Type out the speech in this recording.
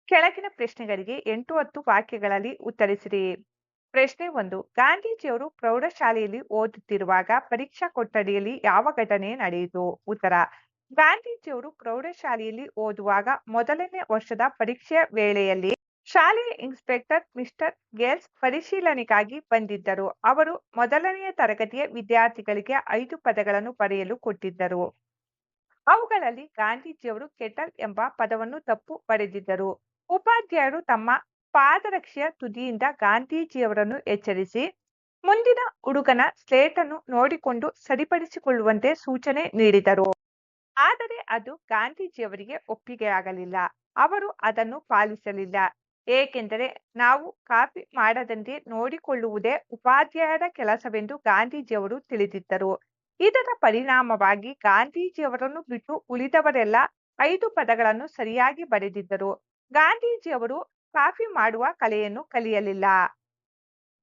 ಕೆಳಗಿನ ಪ್ರಶ್ನೆಗಳಿಗೆ 8-10 ವಾಕ್ಯಗಳಲ್ಲಿ ಉತ್ತರಿಸಿರಿ. ಪ್ರಶ್ನೆ 1. ಗಾಂಧೀಜಿಯವರು ಪ್ರೌಢಶಾಲೆಯಲ್ಲಿ ಓದುತ್ತಿರುವಾಗ ಪರೀಕ್ಷಾ ಕೊಠಡಿಯಲ್ಲಿ ಯಾವ ಘಟನೆ ನಡೆಯಿತು? ಉತ್ತರ. ಗಾಂಧೀಜಿಯವರು ಪ್ರೌಢಶಾಲೆಯಲ್ಲಿ ಓದುವಾಗ ಮೊದಲನೇ ವರ್ಷದ ಪರೀಕ್ಷೆಯ ವೇಳೆಯಲ್ಲಿ ಶಾಲೆಯ ಇನ್ಸ್ಪೆಕ್ಟರ್ ಮಿಸ್ಟರ್ ಗೇಲ್ಸ್ ಪರಿಶೀಲನೆಗಾಗಿ ಬಂದಿದ್ದರು. ಅವರು ಮೊದಲನೆಯ ತರಗತಿಯ ವಿದ್ಯಾರ್ಥಿಗಳಿಗೆ 5 ಪದಗಳನ್ನು ಬರೆಯಲು ಕೊಟ್ಟಿದ್ದರು. ಅವುಗಳಲ್ಲಿ ಗಾಂಧೀಜಿಯವರು ಕೆಟಲ್ ಎಂಬ ಪದವನ್ನು ತಪ್ಪು ಬರೆದಿದ್ದರು. ಉಪಾಧ್ಯಾಯರು ತಮ್ಮ ಪಾದರಕ್ಷೆಯ ತುದಿಯಿಂದ ಗಾಂಧೀಜಿಯವರನ್ನು ಎಚ್ಚರಿಸಿ ಮುಂದಿನ ಹುಡುಗನ ಸ್ಲೇಟನ್ನು ನೋಡಿಕೊಂಡು ಸರಿಪಡಿಸಿಕೊಳ್ಳುವಂತೆ ಸೂಚನೆ ನೀಡಿದರು. ಆದರೆ ಅದು ಗಾಂಧೀಜಿಯವರಿಗೆ ಒಪ್ಪಿಗೆಯಾಗಲಿಲ್ಲ. ಅವರು ಅದನ್ನು ಪಾಲಿಸಲಿಲ್ಲ. ಏಕೆಂದರೆ ನಾವು ಕಾಪಿ ಮಾಡದಂತೆ ನೋಡಿಕೊಳ್ಳುವುದೇ ಉಪಾಧ್ಯಾಯರ ಕೆಲಸವೆಂದು ಗಾಂಧೀಜಿಯವರು ತಿಳಿದಿದ್ದರು. ಇದರ ಪರಿಣಾಮವಾಗಿ ಗಾಂಧೀಜಿಯವರನ್ನು ಬಿಟ್ಟು ಉಳಿದವರೆಲ್ಲ 5 ಪದಗಳನ್ನು ಸರಿಯಾಗಿ ಬರೆದಿದ್ದರು. ಗಾಂಧೀಜಿಯವರು ಕಾಪಿ ಮಾಡುವ ಕಲೆಯನ್ನು ಕಲಿಯಲಿಲ್ಲ.